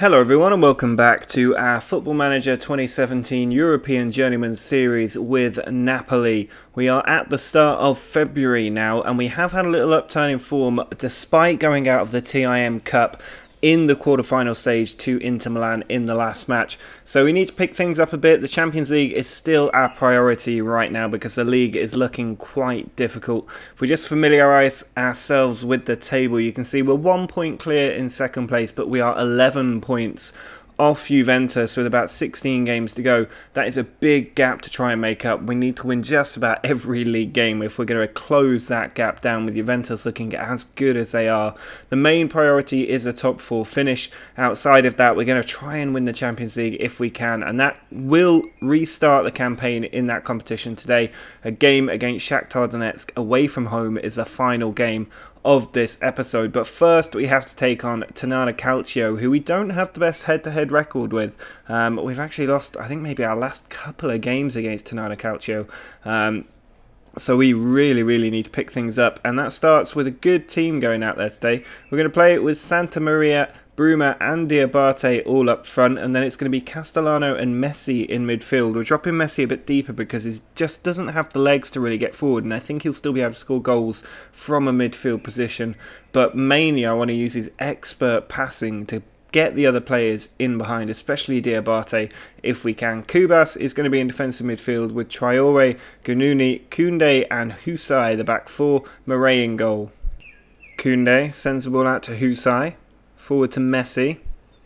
Hello everyone and welcome back to our Football Manager 2017 European Journeyman series with Napoli. We are at the start of February now and we have had a little upturn in form despite going out of the TIM Cup in the quarter-final stage to Inter Milan in the last match. So we need to pick things up a bit. The Champions League is still our priority right now because the league is looking quite difficult. If we just familiarise ourselves with the table, you can see we're 1 point clear in second place, but we are 11 points off Juventus with about 16 games to go. That is a big gap to try and make up. We need to win just about every league game if we're going to close that gap down, with Juventus looking as good as they are. The main priority is a top 4 finish. Outside of that, we're going to try and win the Champions League if we can, and that will restart the campaign in that competition today. A game against Shakhtar Donetsk away from home is the final game of this episode, but first we have to take on Ternana Calcio, who we don't have the best head-to-head record with. We've actually lost, I think, maybe our last couple of games against Ternana Calcio. So we really need to pick things up, and that starts with a good team going out there today. We're going to play it with Santamaria, Bruma and Diabate all up front, and then it's going to be Castellano and Messi in midfield. We're dropping Messi a bit deeper because he just doesn't have the legs to really get forward, and I think he'll still be able to score goals from a midfield position. But mainly I want to use his expert passing to get the other players in behind, especially Diabate if we can. Kubas is going to be in defensive midfield with Traore, Gununi, Koundé and Husai, the back four. Mourinho in goal. Koundé sends the ball out to Husai. Forward to Messi.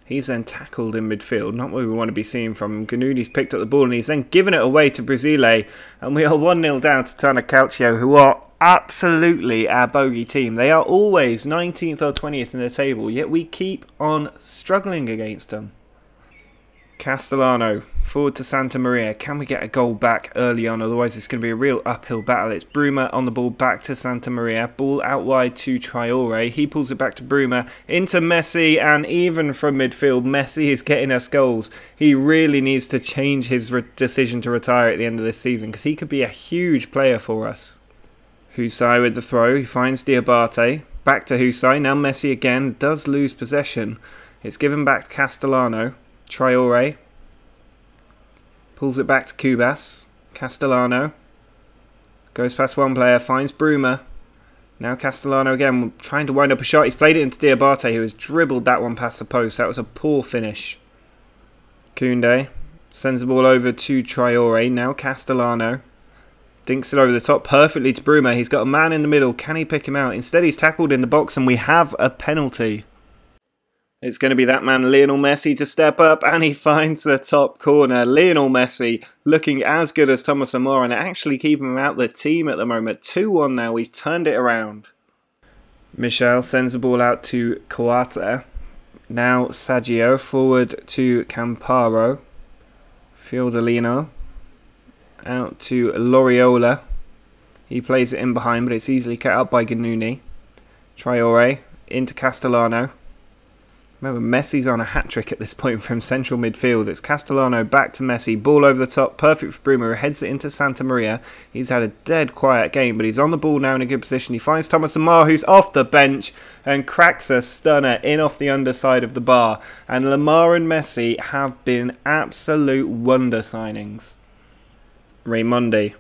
He's then tackled in midfield. Not what we want to be seeing from him. Gununi's picked up the ball and he's then given it away to Brasile. And we are 1-0 down to Ternana Calcio, who are absolutely our bogey team. They are always 19th or 20th in the table, yet we keep on struggling against them. Castellano, forward to Santamaria. Can we get a goal back early on? Otherwise it's going to be a real uphill battle. It's Bruma on the ball, back to Santamaria. Ball out wide to Traore. He pulls it back to Bruma, into Messi, and even from midfield, Messi is getting us goals. He really needs to change his decision to retire at the end of this season, because he could be a huge player for us. Husai with the throw. He finds Diabate. Back to Husai. Now Messi again does lose possession. It's given back to Castellano. Traore pulls it back to Kubas. Castellano goes past one player, finds Bruma. Now Castellano again trying to wind up a shot. He's played it into Diabate, who has dribbled that one past the post. That was a poor finish. Koundé sends the ball over to Traore. Now Castellano dinks it over the top perfectly to Bruma. He's got a man in the middle. Can he pick him out? Instead he's tackled in the box and we have a penalty. It's going to be that man Lionel Messi to step up, and he finds the top corner. Lionel Messi looking as good as Thomas Lemar and actually keeping him out the team at the moment. 2-1 now, we've turned it around. Michel sends the ball out to Coata. Now Saggio forward to Camparo. Fiordolino out to Loriola. He plays it in behind, but it's easily cut out by Gununi. Traore into Castellano. Remember, Messi's on a hat-trick at this point from central midfield. It's Castellano back to Messi. Ball over the top. Perfect for Bruma, who heads it into Santamaria. He's had a dead quiet game, but he's on the ball now in a good position. He finds Thomas Lemar, who's off the bench, and cracks a stunner in off the underside of the bar. And Lemar and Messi have been absolute wonder signings. Raimondi,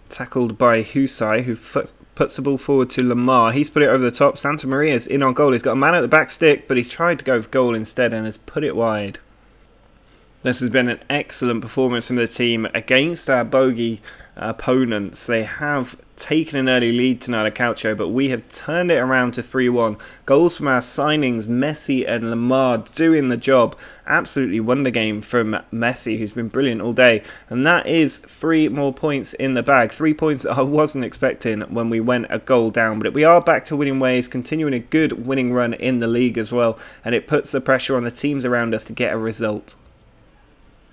tackled by Husai, who puts the ball forward to Lemar. He's put it over the top. Santamaria's in on goal. He's got a man at the back stick, but he's tried to go for goal instead and has put it wide. This has been an excellent performance from the team against our bogey opponents. They have taken an early lead tonight at Calcio, but we have turned it around to 3-1. Goals from our signings, Messi and Lemar doing the job. Absolutely wonder game from Messi, who's been brilliant all day. And that is 3 more points in the bag. 3 points that I wasn't expecting when we went a goal down. But we are back to winning ways, continuing a good winning run in the league as well. And it puts the pressure on the teams around us to get a result.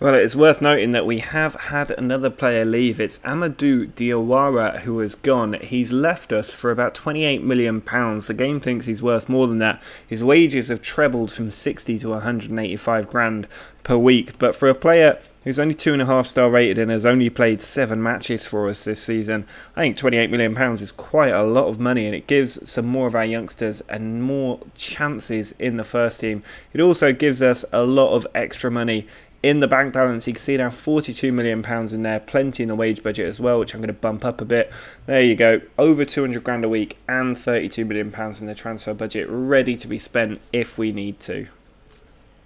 Well, it is worth noting that we have had another player leave. It's Amadou Diawara who has gone. He's left us for about £28 million. The game thinks he's worth more than that. His wages have trebled from 60 to 185 grand per week. But for a player who's only 2.5 star rated and has only played 7 matches for us this season, I think £28 million is quite a lot of money, and it gives some more of our youngsters and more chances in the first team. It also gives us a lot of extra money in the bank balance. You can see now £42 million in there, plenty in the wage budget as well, which I'm going to bump up a bit. There you go, over 200 grand a week and £32 million in the transfer budget, ready to be spent if we need to.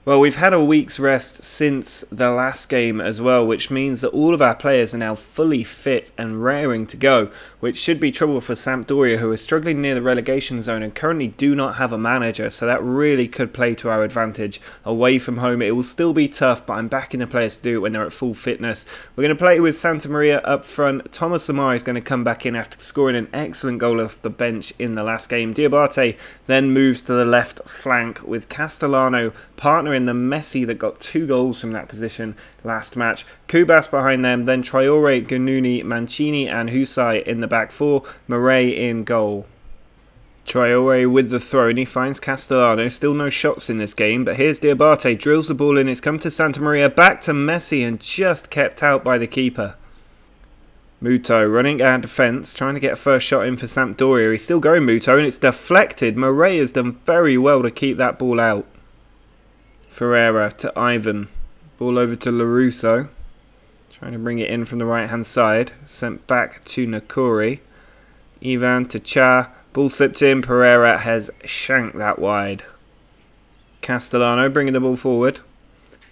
Well, we've had a week's rest since the last game as well, which means that all of our players are now fully fit and raring to go, which should be trouble for Sampdoria, who are struggling near the relegation zone and currently do not have a manager, so that really could play to our advantage. Away from home, it will still be tough, but I'm backing the players to do it when they're at full fitness. We're going to play with Santa Maria up front. Thomas Lamar is going to come back in after scoring an excellent goal off the bench in the last game. Diabate then moves to the left flank with Castellano partnering the Messi that got 2 goals from that position last match. Kubas behind them, then Traore, Ganuni, Mancini and Husai in the back four. Murray in goal. Traore with the throw and he finds Castellano. Still no shots in this game, but here's Diabate, drills the ball in. It's come to Santa Maria, back to Messi and just kept out by the keeper. Muto running out defence, trying to get a first shot in for Sampdoria. He's still going, Muto, and it's deflected. Murray has done very well to keep that ball out. Ferreira to Ivan. Ball over to LaRusso. Trying to bring it in from the right hand side. Sent back to Nakuri. Ivan to Cha. Ball slipped in. Pereira has shanked that wide. Castellano bringing the ball forward.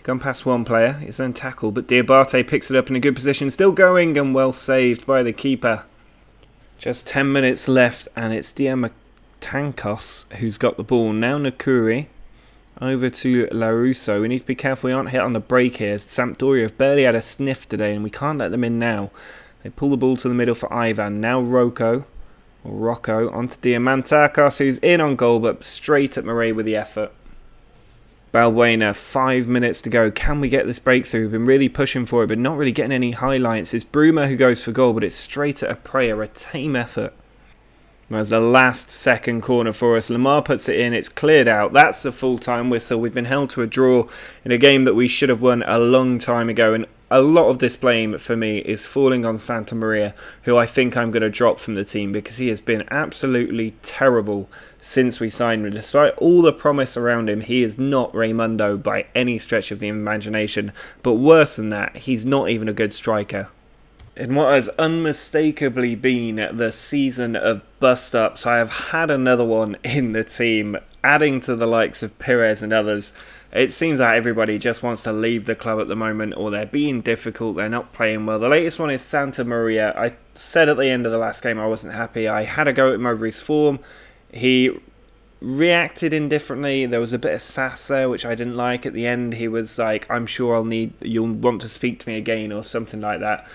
Gone past one player. It's then tackled, but Diabate picks it up in a good position. Still going and well saved by the keeper. Just 10 minutes left and it's Diamatankos who's got the ball. Now Nakuri. Over to LaRusso. We need to be careful we aren't hit on the break here. Sampdoria have barely had a sniff today and we can't let them in now. They pull the ball to the middle for Ivan. Now Rocco onto Diamantakos, who's in on goal but straight at Murray with the effort. Balbuena, 5 minutes to go. Can we get this breakthrough? We've been really pushing for it but not really getting any highlights. It's Bruma who goes for goal, but it's straight at a prayer, a tame effort. There's the last second corner for us. Lamar puts it in. It's cleared out. That's the full-time whistle. We've been held to a draw in a game that we should have won a long time ago. And a lot of this blame for me is falling on Santa Maria, who I think I'm going to drop from the team because he has been absolutely terrible since we signed him. Despite all the promise around him, he is not Raimundo by any stretch of the imagination. But worse than that, he's not even a good striker. In what has unmistakably been the season of bust-ups, I have had another one in the team, adding to the likes of Pires and others. It seems that everybody just wants to leave the club at the moment, or they're being difficult, they're not playing well. The latest one is Santa Maria. I said at the end of the last game I wasn't happy. I had a go at him over his form. He reacted indifferently. There was a bit of sass there which I didn't like. At the end he was like, I'm sure you'll want to speak to me again or something like that,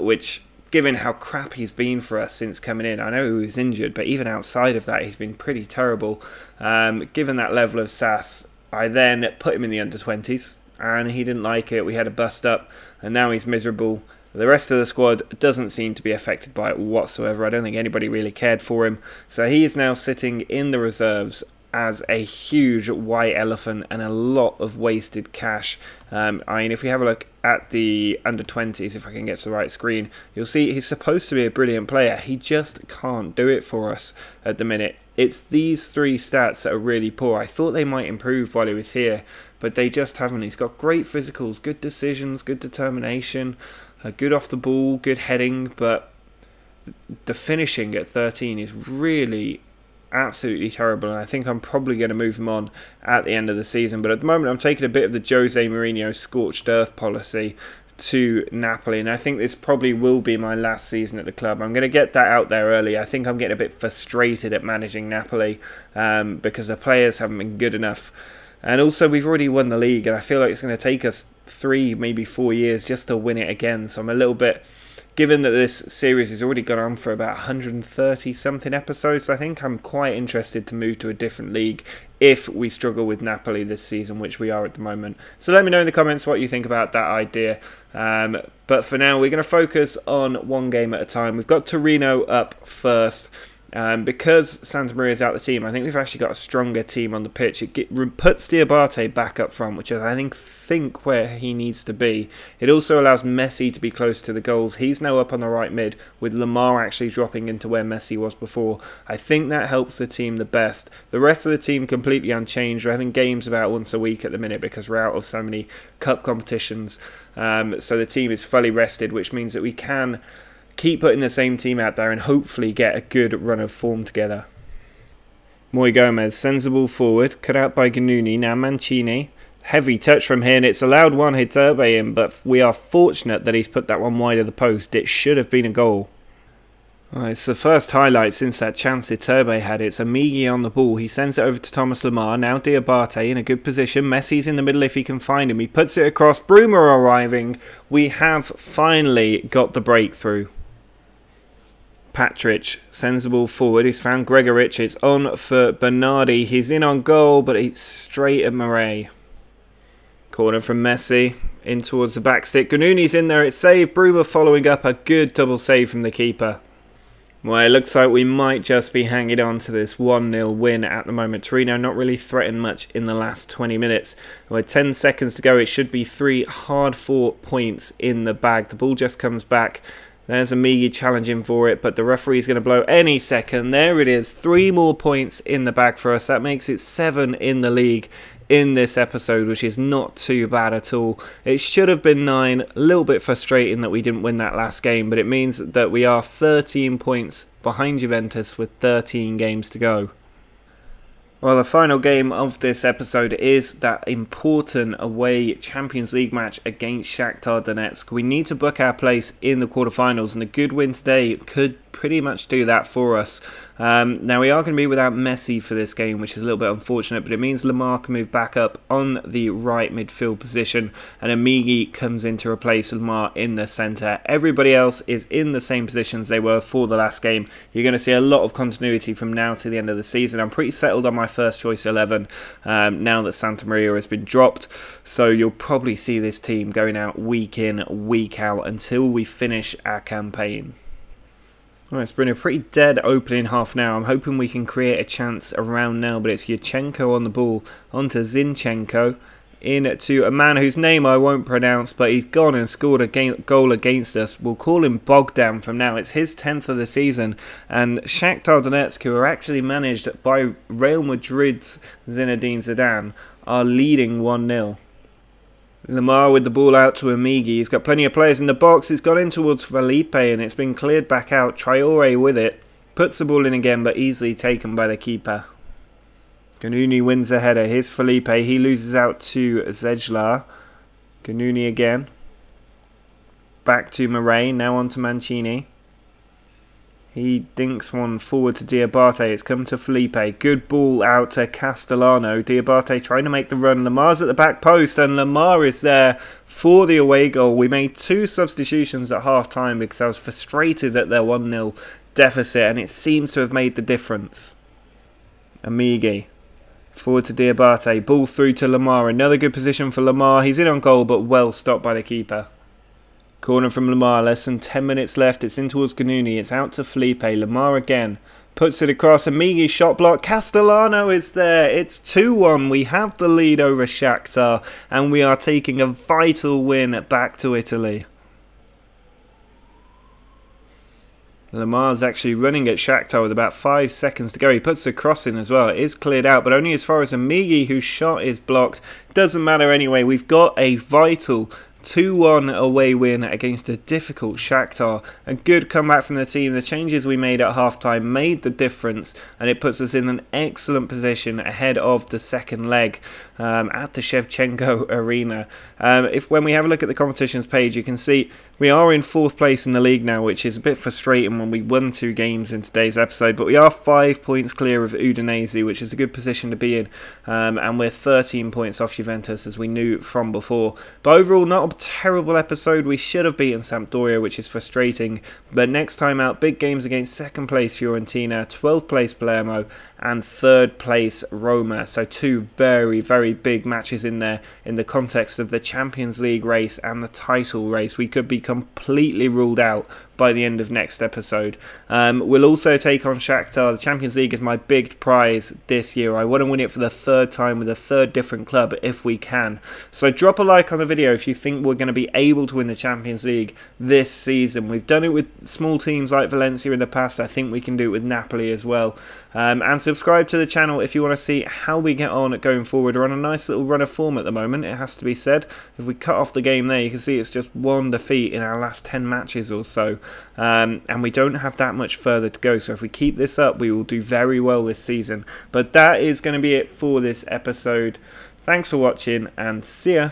which, given how crap he's been for us since coming in, I know he was injured, but even outside of that he's been pretty terrible. Given that level of sass, I then put him in the under-20s and he didn't like it. We had a bust up and now he's miserable. The rest of the squad doesn't seem to be affected by it whatsoever. I don't think anybody really cared for him. So he is now sitting in the reserves as a huge white elephant and a lot of wasted cash. I mean, if we have a look at the under-20s, if I can get to the right screen, you'll see he's supposed to be a brilliant player. He just can't do it for us at the minute. It's these 3 stats that are really poor. I thought they might improve while he was here, but they just haven't. He's got great physicals, good decisions, good determination, good off the ball, good heading, but the finishing at 13 is really absolutely terrible, and I think I'm probably going to move him on at the end of the season. But at the moment I'm taking a bit of the Jose Mourinho scorched earth policy to Napoli, and I think this probably will be my last season at the club. I'm going to get that out there early. I think I'm getting a bit frustrated at managing Napoli because the players haven't been good enough, and also we've already won the league and I feel like it's going to take us 3, maybe 4 years just to win it again. So I'm a little bit Given that this series has already gone on for about 130 something episodes, I think I'm quite interested to move to a different league if we struggle with Napoli this season, which we are at the moment. So let me know in the comments what you think about that idea. But for now, we're going to focus on one game at a time. We've got Torino up first. Because Sampdoria is out of the team, I think we've actually got a stronger team on the pitch. It puts Diabate back up front, which I think where he needs to be. It also allows Messi to be close to the goals. He's now up on the right mid, with Lemar actually dropping into where Messi was before. I think that helps the team the best. The rest of the team completely unchanged. We're having games about once a week at the minute because we're out of so many cup competitions. So the team is fully rested, which means that we can keep putting the same team out there and hopefully get a good run of form together. Moi Gomez sends the ball forward, cut out by Ganuni, now Mancini. Heavy touch from here, and it's allowed one Iturbe in, but we are fortunate that he's put that one wide of the post. It should have been a goal. Well, it's the first highlight since that chance Iturbe had. It's Amigi on the ball. He sends it over to Thomas Lemar. Now Diabate in a good position. Messi's in the middle if he can find him. He puts it across. Bruma arriving. We have finally got the breakthrough. Patric sends the ball forward. He's found Gregoric. It's on for Bernardi. He's in on goal, but it's straight at Murray. Corner from Messi. In towards the back stick. Ganuni's in there. It's saved. Bruma following up a good double save from the keeper. Well, it looks like we might just be hanging on to this 1-0 win at the moment. Torino not really threatened much in the last 20 minutes. With 10 seconds to go, it should be 3 hard-fought points in the bag. The ball just comes back. There's Amigi challenging for it, but the referee's going to blow any second. There it is. 3 more points in the bag for us. That makes it 7 in the league in this episode, which is not too bad at all. It should have been 9. A little bit frustrating that we didn't win that last game, but it means that we are 13 points behind Juventus with 13 games to go. Well, the final game of this episode is that important away Champions League match against Shakhtar Donetsk. We need to book our place in the quarterfinals, and a good win today could pretty much do that for us. Now, we are going to be without Messi for this game, which is a little bit unfortunate, but it means Lemar can move back up on the right midfield position, and Amigi comes in to replace Lemar in the centre. Everybody else is in the same positions they were for the last game. You're going to see a lot of continuity from now to the end of the season. I'm pretty settled on my first choice 11 now that Sampdoria has been dropped, so you'll probably see this team going out week in, week out until we finish our campaign. Well, it's been a pretty dead opening half now. I'm hoping we can create a chance around now, but it's Yurchenko on the ball, onto Zinchenko, in to a man whose name I won't pronounce, but he's gone and scored a goal against us. We'll call him Bogdan from now. It's his 10th of the season, and Shakhtar Donetsk, who are actually managed by Real Madrid's Zinedine Zidane, are leading 1-0. Lemar with the ball out to Amigi. He's got plenty of players in the box. He's gone in towards Felipe and it's been cleared back out. Traore with it. Puts the ball in again, but easily taken by the keeper. Ganuni wins a header. Here's Felipe. He loses out to Zejlar. Ganuni again. Back to Murray. Now on to Mancini. He dinks one forward to Diabate. It's come to Felipe. Good ball out to Castellano. Diabate trying to make the run. Lamar's at the back post, and Lemar is there for the away goal. We made 2 substitutions at half time because I was frustrated at their 1-0 deficit, and it seems to have made the difference. Amigi. Forward to Diabate. Ball through to Lemar. Another good position for Lemar. He's in on goal, but well stopped by the keeper. Corner from Lemar, less than 10 minutes left. It's in towards Ganuni. It's out to Felipe. Lemar again. Puts it across. Amigi shot block. Castellano is there. It's 2-1. We have the lead over Shakhtar. And we are taking a vital win back to Italy. Lemar's actually running at Shakhtar with about 5 seconds to go. He puts the cross in as well. It is cleared out, but only as far as Amigi, whose shot is blocked. Doesn't matter anyway. We've got a vital 2-1 away win against a difficult Shakhtar. A good comeback from the team. The changes we made at half-time made the difference, and it puts us in an excellent position ahead of the second leg at the Shevchenko Arena. When we have a look at the competitions page, you can see we are in 4th place in the league now, which is a bit frustrating when we won 2 games in today's episode, but we are 5 points clear of Udinese, which is a good position to be in, and we're 13 points off Juventus, as we knew from before. But overall, not a not a terrible episode. We should have beaten Sampdoria, which is frustrating. But next time out, big games against 2nd place Fiorentina, 12th place Palermo, and 3rd place Roma. So 2 very, very big matches in there in the context of the Champions League race and the title race. We could be completely ruled out by the end of next episode. We'll also take on Shakhtar. The Champions League is my big prize this year. I want to win it for the 3rd time with a 3rd different club if we can. So drop a like on the video if you think we're going to be able to win the Champions League this season. We've done it with small teams like Valencia in the past. I think we can do it with Napoli as well. And subscribe to the channel if you want to see how we get on going forward. We're on a nice little run of form at the moment, it has to be said. If we cut off the game there, you can see it's just 1 defeat in our last 10 matches or so. And we don't have that much further to go. So if we keep this up, we will do very well this season. But that is going to be it for this episode. Thanks for watching and see ya.